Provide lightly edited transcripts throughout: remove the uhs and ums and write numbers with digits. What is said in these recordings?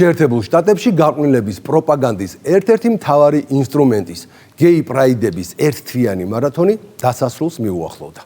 შეერთებულ შტატებში გარყვნილების პროპაგანდის ერთ-ერთი მთავარი ინსტრუმენტის, გეი პრაიდების ერთთვიანი მარათონი დასასრულს მიუახლოვდა.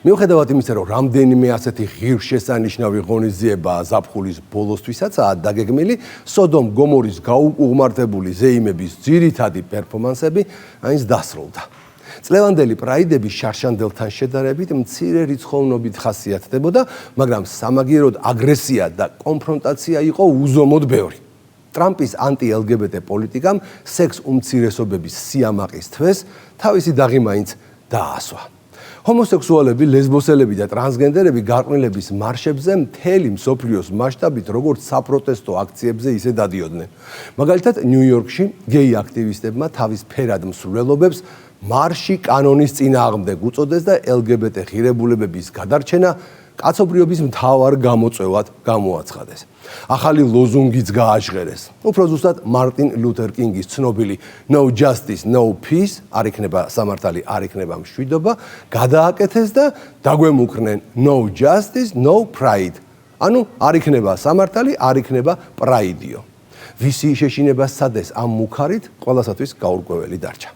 მიუხედავად იმისა, რომ რამდენიმე ასეთი ღირსშესანიშნავი ღონისძიება ზაფხულის ბოლოსთვისაცაა დაგეგმილი, სოდომ გომორის გაუყუღმართებული ზეიმების ძირითადი პერფორმანსები აინც დასრულდა. წლევანდელი პრაიდები შარშანდელთან შედარებით მცირე რიცხოვნობით ხასიათდებოდა, მაგრამ სამაგიეროდ აგრესია და კონფრონტაცია იყო უზომოდ ბევრი. ტრამპის ანტი-LGBT პოლიტიკამ სექს უმცირესობების სიამაყის თვეს თავისი დაღი მაინც დაასვა. ჰომოსექსუალები, ლესბოსელები და ტრანსგენდერები გარყვნილების მარშებზე მთელი მსოფლიოს მასშტაბით როგორც საპროტესტო აქციებზე ისე დადიოდნენ. მაგალითად, ნიუ-იორკში გეი აქტივისტებმა თავის ფერად მსვლელობებს მარში კანონის წინააღმდეგ უწოდეს და LGBT ღირებულებების გადარჩენა კაცობრიობის მთავარ გამოწვევად გამოაცხადეს. ახალი ლოზუნგიც გააჟღერეს. უფრო ზუსტად მარტინ ლუთერ კინგის ცნობილი No Justice, No Peace, არ იქნება სამართალი, არ იქნება მშვიდობა, გადააკეთეს და დაგვემუქრნენ No Justice, No Pride. ანუ არ იქნება სამართალი, არ იქნება პრაიდიო. ვისი შეშინება სადეს ამ მუქარით, ყველასათვის გაურკვეველი დარჩა.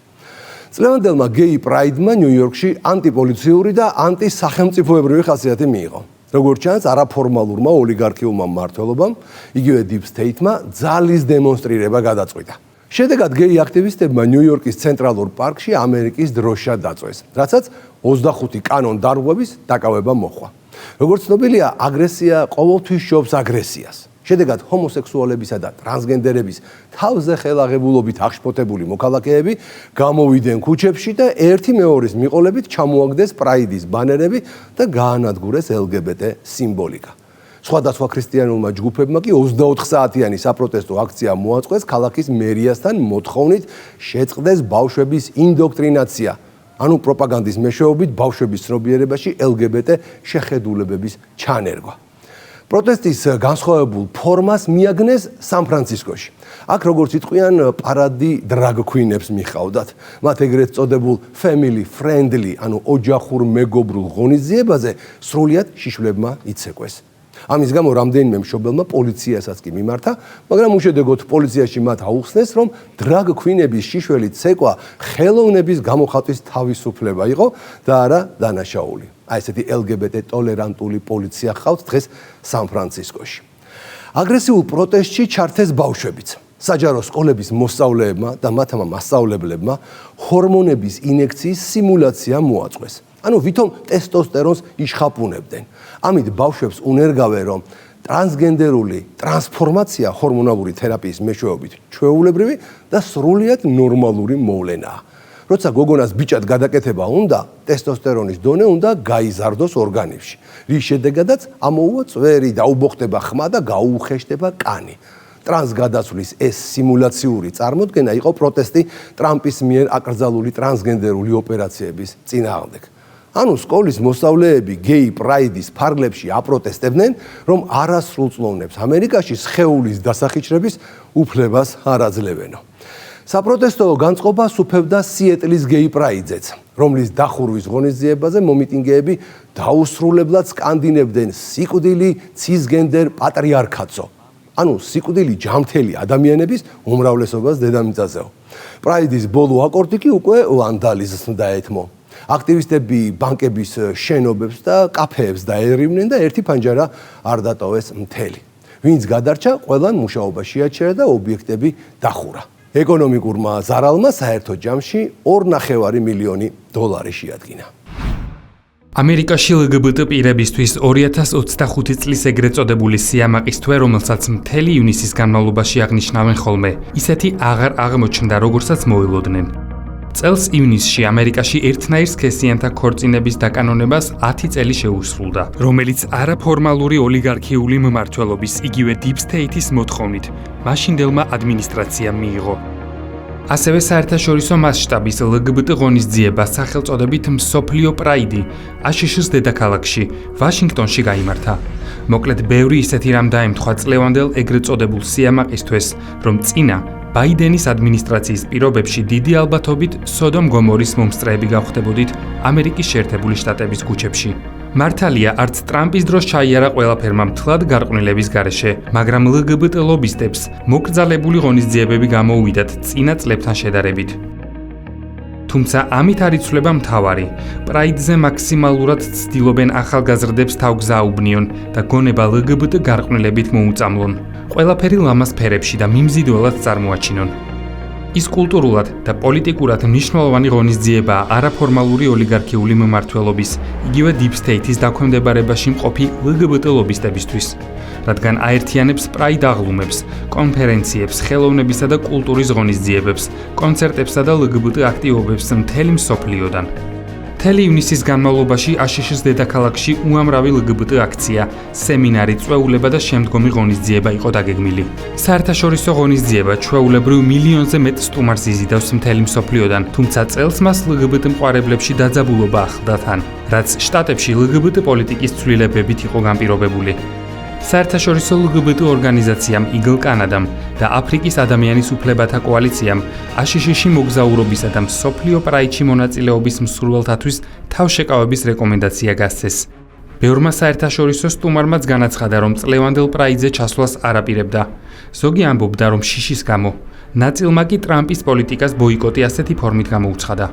წლევანდელმა გეი პრაიდმა ნიუ-იორკში ანტიპოლიციური და ანტისახელმწიფოებრივი ხასიათი მიიღო. როგორც ჩანს, არაფორმალურმა ოლიგარქიულმა მმართველობამ, იგივე Deep State-მა ძალის დემონსტრირება გადაწყვიტა. შედეგად გეი აქტივისტებმა ნიუ-იორკის ცენტრალურ პარკში ამერიკის დროშა დაწვეს, რაცაც 25 კანონ დარღვევის დაკავება მოჰყვა. როგორც ცნობილია, აგრესია ყოველთვის შობს აგრესიას. შედეგად ჰომოსექსუალებისა და ტრანსგენდერების თავზე ხელაღებულობით აღშფოთებული მოქალაქეები გამოვიდნენ ქუჩებში და ერთი მეორის მიყოლებით ჩამოაგდეს პრაიდის ბანერები და გაანადგურეს LGBT სიმბოლიკა. სხვადასხვა ქრისტიანულმა ჯგუფებმა კი 24 საათიანი საპროტესტო აქცია მოაწყვეს ქალაქის მერიასთან მოთხოვნით შეწყდეს ბავშვების ინდოქტრინაცია, ანუ პროპაგანდის მეშვეობით ბავშვების ცნობიერებაში LGBT შეხედულებების ჩანერგვა. პროტესტის განსხვავებულ ფორმას მიაგნეს სან-ფრანცისკოში. აქ როგორც იტყვიან, პარადი დრაგ ქვინებს მიჰყავდათ. მათ ეგრეთ წოდებულ family friendly, ანუ ოჯახურ მეგობრულ ღონისძიებაზე სრულიად შიშვლებმა იცეკვეს. ამის გამო რამდენიმე მშობელმა პოლიციასაც კი მიმართა, მაგრამ უშედეგოდ პოლიციაში მათ აუხსნეს, რომ დრაგ ქვინების შიშველი ცეკვა ხელოვნების გამოხატვის თავისუფლება იყო და არა დანაშაული. აი ესეთი LGBT ტოლერანტული პოლიცია ხავთ დღეს სან-ფრანცისკოში. აგრესიულ პროტესტში ჩართეს ბავშვებიც. საჯარო სკოლების მოსწავლეებმა და მათმა მასწავლებლებმა ჰორმონების ინექციის სიმულაცია მოაწყვეს. ანუ ვითომ ტესტოსტერონს იშხაპუნებდნენ. ამით ბავშვებს უნერგავენ, რომ ტრანსგენდერული ტრანსფორმაცია ჰორმონალური თერაპიის მეშვეობით ჩვეულებრივი და სრულიად ნორმალური მოვლენაა. როცა გოგონას ბიჭად გადაკეთება უნდა, ტესტოსტერონის დონე უნდა გაიზარდოს ორგანიზმში, რის შედეგადაც ამოუვა წვერი, დაუბოხდება ხმა და გაუხეშდება კანი. ტრანსგადაცვლის ეს სიმულაციური წარმოდგენა იყო პროტესტი ტრამპის მიერ აკრძალული ტრანსგენდერული ოპერაციების წინააღმდეგ. ანუ სკოლის მოსწავლეები გეი პრაიდის ფარგლებში აპროტესტებდნენ, რომ არასრულწლოვნებს ამერიკაში სხეულის დასახიჩრების უფლებას არ აძლევენო. საპროტესტო განწყობა სუფევდა სიეტლის გეი პრაიდზეც, რომლის დახურვის ღონისძიებაზე მომიტინგეები დაუსრულებლად სკანდინებდნენ სიკვდილი ცისგენდერ პატრიარქატსო. ანუ სიკვდილი ჯანმრთელი ადამიანების უმრავლესობას დედამიწაზეო. პრაიდის ბოლო აკორდი კი უკვე ვანდალიზმს დაეთმო. აქტივისტები ბანკების შენობებს და კაფეებს დაერივნენ და ერთი ფანჯარა არ დატოვეს მთელი. ვინც გადარჩა, ყველან მუშაობა შეაჩერა და ობიექტები დახურა. ეკონომიკურმა ზარალმა საერთო ჯამში 2,5 მილიონი დოლარი შეადგინა. ამერიკაში LGBT პირებისთვის 2025 წლის ეგრეთ წოდებული სიამაყის თვე, რომელსაც მთელი ივნისის განმავლობაში აღნიშნავენ ხოლმე, ისეთი აღარ აღმოჩნდა, როგორცაც მოელოდნენ. წელს ივნისში ამერიკაში ერთნაირ სქესიანთა ქორწინების დაკანონებას 10 წელი შეუსრულდა, რომელიც არაფორმალური ოლიგარქიული მმართველობის იგივე Deep State-ის მოთხოვნით მაშინდელმა ადმინისტრაციამ მიიღო. ასევე საერთაშორისო მასშტაბის LGBT ღონისძიება სახელწოდებით მსოფლიო პრაიდი აშშ-ს დედაქალაქში, ვაშინგტონში გაიმართა. მოკლედ, ბევრი ისეთი რამ დაემთხვა წლევანდელ ეგრეთ წოდებულ სიამაყის თვეს, რომ წინა ბაიდენის ადმინისტრაციის პირობებში დიდი ალბათობით სოდომ გომორის მომსწრეები გავხდებოდით ამერიკის შეერთებული შტატების ქუჩებში. მართალია, არც ტრამპის დროს ჩაიარა ყველაფერმა მთლად გარყვნილების გარეშე, მაგრამ LGBT ლობისტებს მოკრძალებული ღონისძიებები გამოუვიდათ წინა წლებთან შედარებით. თუმცა ამით არ იცვლება მთავარი. პრაიდზე მაქსიმალურად ცდილობენ ახალგაზრდებს თავგზააუბნიონ და გონება LGBT გარყვნილებით მოუწამლონ. ყველაფერი ლამაზ ფერებში და მიმზიდველად წარმოაჩინონ. ის კულტურულად და პოლიტიკურად მნიშვნელოვანი ღონისძიებაა არაფორმალური ოლიგარქიული მმართველობის, იგივე Deep State-ის დაქვემდებარებაში მყოფი LGBT ლობისტებისთვის, რადგან აერთიანებს პრაიდ აღლუმებს, კონფერენციებს, ხელოვნებისა და კულტურის ღონისძიებებს, კონცერტებსა და LGBT აქტივობებს მთელი მსოფლიოდან. მთელი ივნისის განმავლობაში აშშ-ის დედაქალაქში უამრავი LGBT აქცია, სემინარი, წვეულება და შემდგომი ღონისძიება იყო დაგეგმილი. საერთაშორისო ღონისძიება ჩვეულებრივ მილიონზე მეტ სტუმარს იზიდავს მთელი მსოფლიოდან, თუმცა წელს მას LGBT მყარებლებში დაძაბულობა ახლდა თან, რაც შტატებში LGBT პოლიტიკის ცვლილებებით იყო განპირობებული. საერთაშორისო LGBT ორგანიზაციამ Eagle Canada და აფრიკის ადამიანის უფლებათა კოალიციამ აშშ-ში მოგზაურობისა და მსოფლიო პრაიდში მონაწილეობის მსურველთათვის თავშეკავების რეკომენდაცია გასცეს. ბევრმა საერთაშორისო სტუმარმაც განაცხადა, რომ წლევანდელ პრაიდზე ჩასვლას არ აპირებდა. ზოგი ამბობდა, რომ შიშის გამო, ნაწილმა კი ტრამპის პოლიტიკას ბოიკოტი ასეთი ფორმით გამოუცხადა.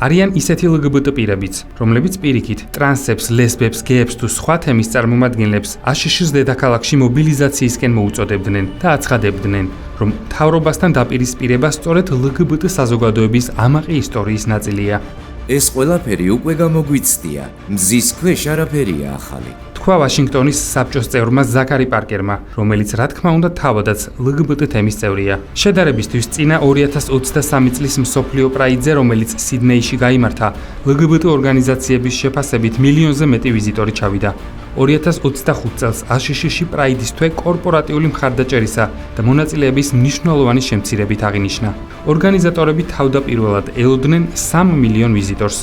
არიან ისეთი LGBT პირებიც, რომლებიც პირიქით ტრანსებს, ლესბებს, გეებს თუ სხვა თემის წარმომადგენლებს აშშ-ის დედაქალაქში მობილიზაციისკენ მოუწოდებდნენ და აცხადებდნენ, რომ მთავრობასთან დაპირისპირება სწორედ LGBT საზოგადოების ამაყი ისტორიის ნაწილია. ეს ყველაფერი უკვე გამოგვიცდია, მზის ქვეშ არაფერია ახალი. თქვა ვაშინგტონის საბჭოს წევრმა ზაქარი პარკერმა, რომელიც რა თქმა უნდა თავადაც LGBT თემის წევრია. შედარებისთვის წინა 2023 წლის მსოფლიო პრაიდზე, რომელიც სიდნეიში გაიმართა, LGBT ორგანიზაციების შეფასებით მილიონზე მეტი ვიზიტორი ჩავიდა. 2025 წელს აშშ-ში პრაიდის თვე კორპორატიული მხარდაჭერისა და მონაწილეების მნიშვნელოვანი შემცირებით აღინიშნა. ორგანიზატორები თავდაპირველად ელოდნენ 3 მილიონ ვიზიტორს.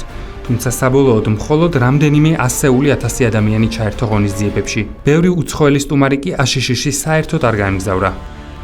თუმცა საბოლოოდ მხოლოდ რამდენიმე ასეული ათასი ადამიანი ჩაერთო ღონისძიებებში. ბევრი უცხოელი სტუმარი კი აშშ-ში საერთოდ არ გაემგზავრა.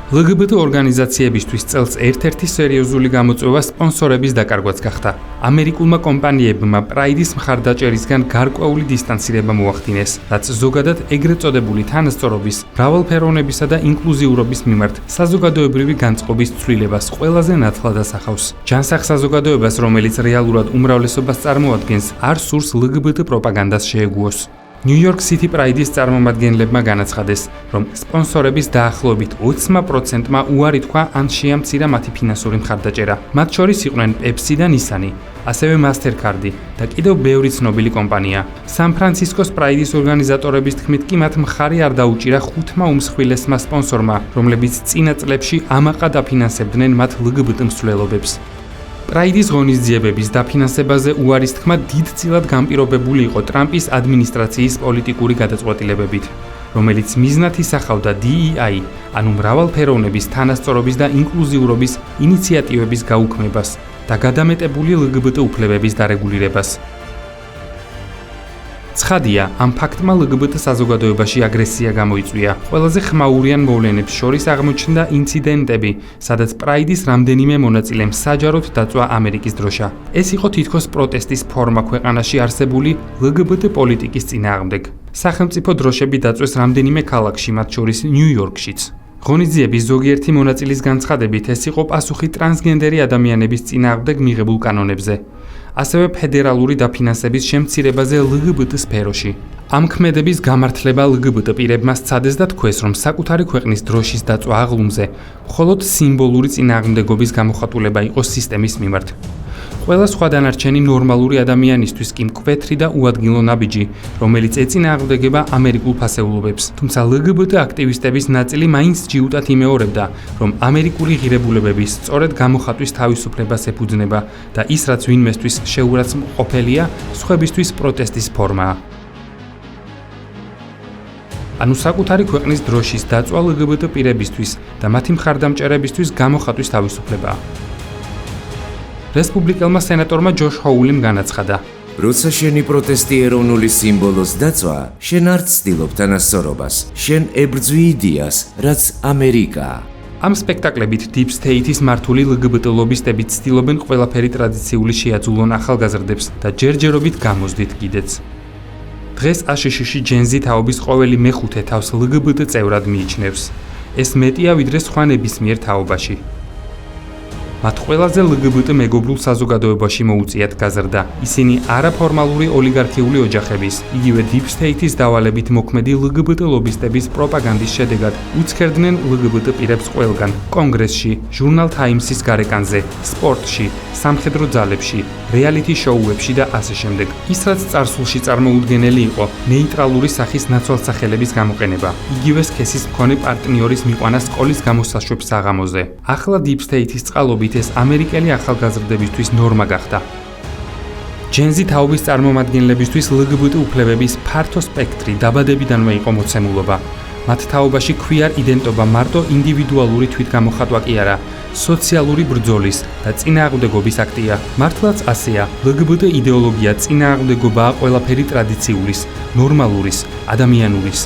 LGBT ორგანიზაციებისთვის წელს ერთ-ერთი სერიოზული გამოწვევა სპონსორების დაკარგვაც გახდა. ამერიკულმა კომპანიებმა პრაიდის მხარდაჭერისგან გარკვეული დისტანცირება მოახდინეს, რაც ზოგადად ეგრეთ წოდებული თანასწორობის, მრავალფეროვნებისა და ინკლუზიურობის მიმართ საზოგადოებრივი განწყობის ცვლილებას ყველაზე ნათლად ასახავს. ჯანსაღ საზოგადოებას, რომელიც რეალურად უმრავლესობას წარმოადგენს, არ სურს LGBT პროპაგანდას შეეგუოს. New York City Pride-ის წარმომადგენლებმა განაცხადეს, რომ სპონსორების დაახლოებით 20%-მა უარი თქვა ან შეამცირა მათი ფინანსური მხარდაჭერა. მათ შორის იყვნენ Pepsi და Nissan, ასევე Mastercard და კიდევ ბევრი ცნობილი კომპანია. სან-ფრანცისკოს Pride-ის ორგანიზატორების თქმით კი მათ მხარი არ დაუჭირა 5-მა უმსხვილესმა სპონსორმა, რომლებიც წინა წლებში ამაყად აფინანსებდნენ მათ LGBT მსვლელობებს. პრაიდის ღონისძიებების დაფინანსებაზე უარის თქმა დიდწილად განპირობებული იყო ტრამპის ადმინისტრაციის პოლიტიკური გადაწყვეტილებებით, რომელიც მიზნად ისახავდა DEI, ანუ მრავალფეროვნების, თანასწორობის და ინკლუზიურობის ინიციატივების გაუქმებას და გადამეტებული LGBT უფლებების დარეგულირებას. ცხადია, ამ ფაქტმა LGBT საზოგადოებაში აგრესია გამოიწვია. ყველაზე ხმაურიან მოვლენებს შორის აღმოჩნდა ინციდენტები, სადაც პრაიდის რამდენიმე მონაწილემ საჯაროდ დაწვა ამერიკის დროშა. ეს იყო თითქოს პროტესტის ფორმა ქვეყანაში არსებული LGBT პოლიტიკის წინააღმდეგ. სახელმწიფო დროშები დაწვეს რამდენიმე ქალაქში, მათ შორის ნიუ-იორკშიც. ღონისძიების ზოგიერთი მონაწილის განცხადებით, ეს იყო პასუხი ტრანსგენდერი ადამიანების წინააღმდეგ მიღებულ კანონებზე. ასევე ფედერალური დაფინანსების შემცირებაზე LGBT სფეროში. ამ ქმედების გამართლება LGBT პირებმა სცადეს და თქვეს, რომ საკუთარი ქვეყნის დროშის დაწვა აღლუმზე მხოლოდ სიმბოლური წინააღმდეგობის გამოხატულება იყო სისტემის მიმართ. ყველა სხვა დანარჩენი ნორმალური ადამიანისთვის კი მკვეთრი და უადგილო ნაბიჯი, რომელიც ეწინააღმდეგება ამერიკულ ფასეულობებს. თუმცა LGBT აქტივისტების ნაწილი მაინც ჯიუტად იმეორებდა, რომ ამერიკული ღირებულებების სწორედ გამოხატვის თავისუფლებას ეფუძნება და ის, რაც ვინმესთვის შეურაცხმყოფელია, სხვებისთვის პროტესტის ფორმაა. ანუ საკუთარი ქვეყნის დროშის დაწვა LGBT პირებისთვის და მათი მხარდამჭერებისთვის გამოხატვის თავისუფლებაა. რესპუბლიკელმა სენატორმა ჯოშ ჰოულიმ განაცხადა, როცა შენი პროტესტი ეროვნული სიმბოლოს დაწვა, შენ არ ცდილობ თანასწორობას, შენ ებრძვი იდეას, რაც ამერიკაა. ამ სპექტაკლებით Deep State-ის მართული LGBT ლობისტები ცდილობენ ყველაფერი ტრადიციული შეაძულონ ახალგაზრდებს და ჯერჯერობით გამოსდით კიდეც. დღეს აშშ-ში ჯენზი თაობის ყოველი მეხუთე თავს ლგბტ წევრად მიიჩნევს. ეს მეტია ვიდრე სხვა ნებისმიერ თაობაში. მათ ყველაზე ლგბტ მეგობრულ საზოგადოებაში მოუწიათ გაზრდა. ისინი არაფორმალური ოლიგარქიული ოჯახების, იგივე Deep State-ის დავალებით მოქმედი ლგბტ ლობისტების პროპაგანდის შედეგად უცქერდნენ ლგბტ პირებს ყველგან, კონგრესში, ჟურნალ Times-ის გარეკანზე, სპორტში, სამხედრო ძალებში, რეალიტი შოუებში და ასე შემდეგ. ის რაც წარსულში წარმოუდგენელი იყო, ნეიტრალური სახის ნაცვალსახელების გამოყენება, იგივე სქესის მქონე პარტნიორის მიყვანა სკოლის გამოსაშვებ საღამოზე. ახლა Deep State-ის წყალობით ეს ამერიკელი ახალგაზრდებისთვის ნორმა გახდა. ჯენზი თაობის წარმომადგენლებისთვის ლგბტ უფლებების ფართო სპექტრი დაბადებიდანვე იყო მოცემულობა. მათ თაობაში ქვიარ იდენტობა მარტო ინდივიდუალური თვითგამოხატვა კი არა, სოციალური ბრძოლის და წინააღმდეგობის აქტია. მართლაც ასეა, ლგბტ იდეოლოგია წინააღმდეგობაა ყველაფერი ტრადიციულის, ნორმალურის, ადამიანურის.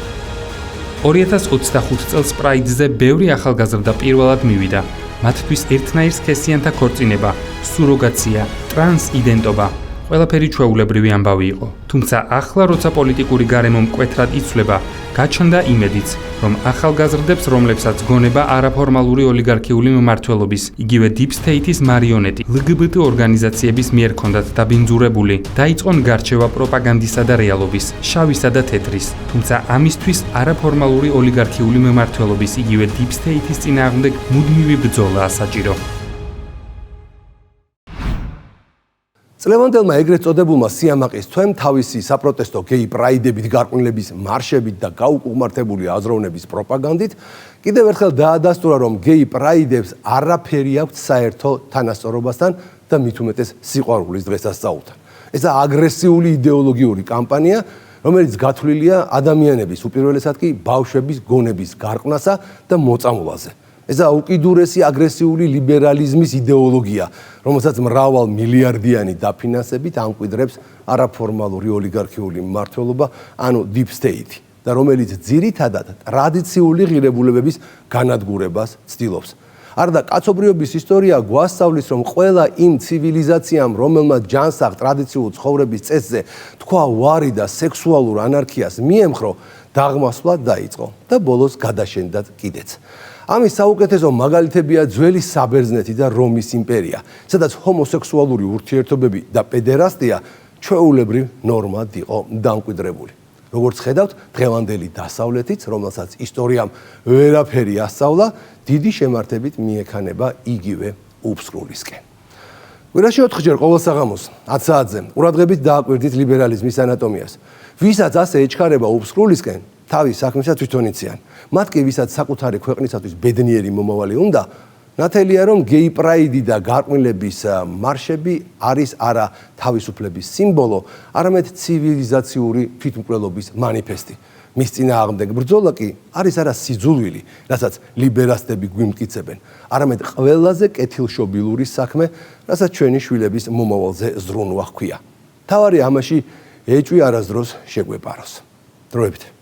2025 წელს პრაიდზე ბევრი ახალგაზრდა პირველად მივიდა. მათთვის ერთნაირ სქესიანთა ქორწინება, სუროგაცია, ტრანს იდენტობა, ყველაფერი ჩვეულებრივი ამბავი იყო. თუმცა ახლა როცა პოლიტიკური გარემო მკვეთრად იცვლება, გაჩნდა იმედიც, რომ ახალგაზრდებს, რომლებსაც გონება არაფორმალური ოლიგარქიული მმართველობის, იგივე Deep State-ის მარიონეტი, ლგბტ ორგანიზაციების მიერ ჰქონდათ დაბინძურებული, დაიწყონ გარჩევა პროპაგანდისა და რეალობის, შავისა და თეთრის. თუმცა ამისთვის არაფორმალური ოლიგარქიული მმართველობის, იგივე Deep State-ის წინააღმდეგ მუდმივი ბრძოლაა საჭირო. წლევანდელმა ეგრეთ წოდებულმა სიამაყის თვემ თავისი საპროტესტო გეი პრაიდებით, გარყვნილების მარშებით და გაუკუღმართებული აზროვნების პროპაგანდით კიდევ ერთხელ დაადასტურა, რომ გეი პრაიდებს არაფერი აქვთ საერთო თანასწორობასთან და მით უმეტეს სიყვარულის დღესასწაულთან. ესა აგრესიული იდეოლოგიური კამპანია, რომელიც გათვლილია ადამიანების, უპირველესად კი ბავშვების გონების გარყვნასა და მოწამვლაზე. ესა უკიდურესი აგრესიული ლიბერალიზმის იდეოლოგია, რომელსაც მრავალ მილიარდიანი დაფინანსებით ამკვიდრებს არაფორმალური ოლიგარქიული მმართველობა, ანუ Deep State, და რომელიც ძირითადად ტრადიციული ღირებულებების განადგურებას ცდილობს. არდა კაცობრიობის ისტორია გვასწავლის, რომ ყველა იმ ცივილიზაციამ, რომელმაც ჯანსაღ ტრადიციულ ცხოვრების წესზე თქვა ვარი და სექსუალურ ანარქიას მიემხრო, დაღმასვლა დაიწყო და ბოლოს გადაშენდათ კიდეც. ამის საუკეთესო მაგალითებია ძველი საბერძნეთი და რომის იმპერია, სადაც ჰომოსექსუალური ურთიერთობები და პედერასტია ჩვეულებრივ ნორმად იყო დამკვიდრებული. როგორც ხედავთ, დღევანდელი დასავლეთიც, რომელსაც ისტორიამ ვერაფერი ასწავლა, დიდი შემართებით მიექანება იგივე უფსრულისკენ. კვირაში 4-ჯერ ყოველ საღამოს 10 საათზე ყურადღებით დააკვირდით ლიბერალიზმის ანატომიას. ვისაც ასე ეჩქარება უფსრულისკენ, თავის საქმესაც თვითონ იციან. მათ კი ვისაც საკუთარი ქვეყნისათვის ბედნიერი მომავალი უნდა, ნათელია, რომ გეი პრაიდი და გარყვნილების მარშები არის არა თავისუფლების სიმბოლო, არამედ ცივილიზაციური თვითმკვლელობის მანიფესტი. მის წინააღმდეგ ბრძოლა კი არის არა სიძულვილი, რასაც ლიბერასტები გვიმტკიცებენ, არამედ ყველაზე კეთილშობილური საქმე, რასაც ჩვენი შვილების მომავალზე ზრუნვა ჰქვია. თავარი ამაში ეჭვი არასდროს შეგვეპაროს. დროებით.